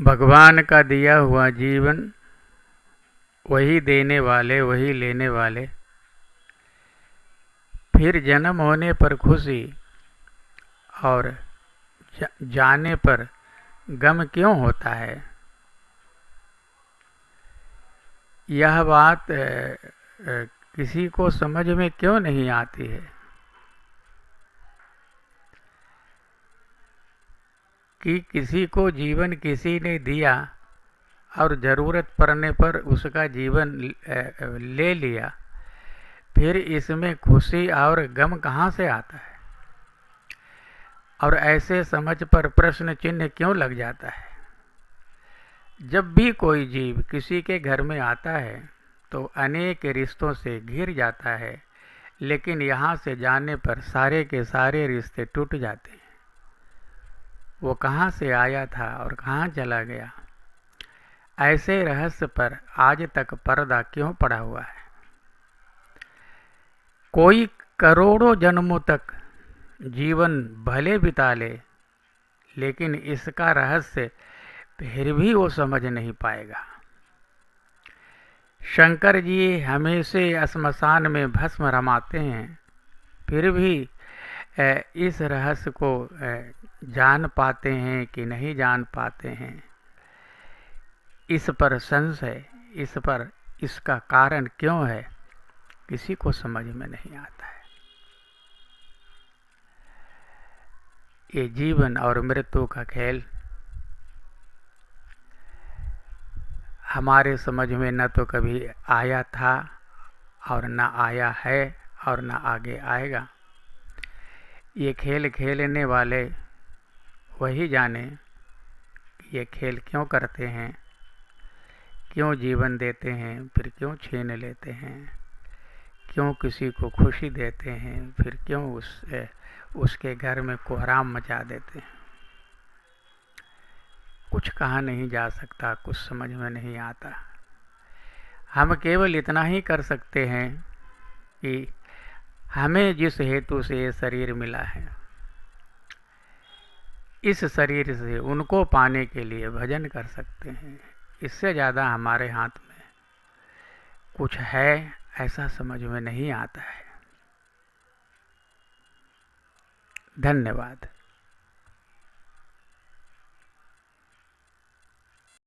भगवान का दिया हुआ जीवन, वही देने वाले वही लेने वाले, फिर जन्म होने पर खुशी और जाने पर गम क्यों होता है। यह बात किसी को समझ में क्यों नहीं आती है कि किसी को जीवन किसी ने दिया और ज़रूरत पड़ने पर उसका जीवन ले लिया, फिर इसमें खुशी और गम कहाँ से आता है। और ऐसे समझ पर प्रश्न चिन्ह क्यों लग जाता है। जब भी कोई जीव किसी के घर में आता है तो अनेक रिश्तों से घिर जाता है, लेकिन यहाँ से जाने पर सारे के सारे रिश्ते टूट जाते हैं। वो कहाँ से आया था और कहाँ चला गया, ऐसे रहस्य पर आज तक पर्दा क्यों पड़ा हुआ है। कोई करोड़ों जन्मों तक जीवन भले बिता ले, लेकिन इसका रहस्य फिर भी वो समझ नहीं पाएगा। शंकर जी हमेशा श्मशान में भस्म रमाते हैं, फिर भी इस रहस्य को जान पाते हैं कि नहीं जान पाते हैं, इस पर संशय, इस पर इसका कारण क्यों है, किसी को समझ में नहीं आता है। ये जीवन और मृत्यु का खेल हमारे समझ में न तो कभी आया था और न आया है और न आगे आएगा। ये खेल खेलने वाले वही जाने कि ये खेल क्यों करते हैं, क्यों जीवन देते हैं, फिर क्यों छीन लेते हैं, क्यों किसी को खुशी देते हैं, फिर क्यों उसके घर में कोहराम मचा देते हैं। कुछ कहा नहीं जा सकता, कुछ समझ में नहीं आता। हम केवल इतना ही कर सकते हैं कि हमें जिस हेतु से ये शरीर मिला है, इस शरीर से उनको पाने के लिए भजन कर सकते हैं। इससे ज़्यादा हमारे हाथ में कुछ है ऐसा समझ में नहीं आता है। धन्यवाद।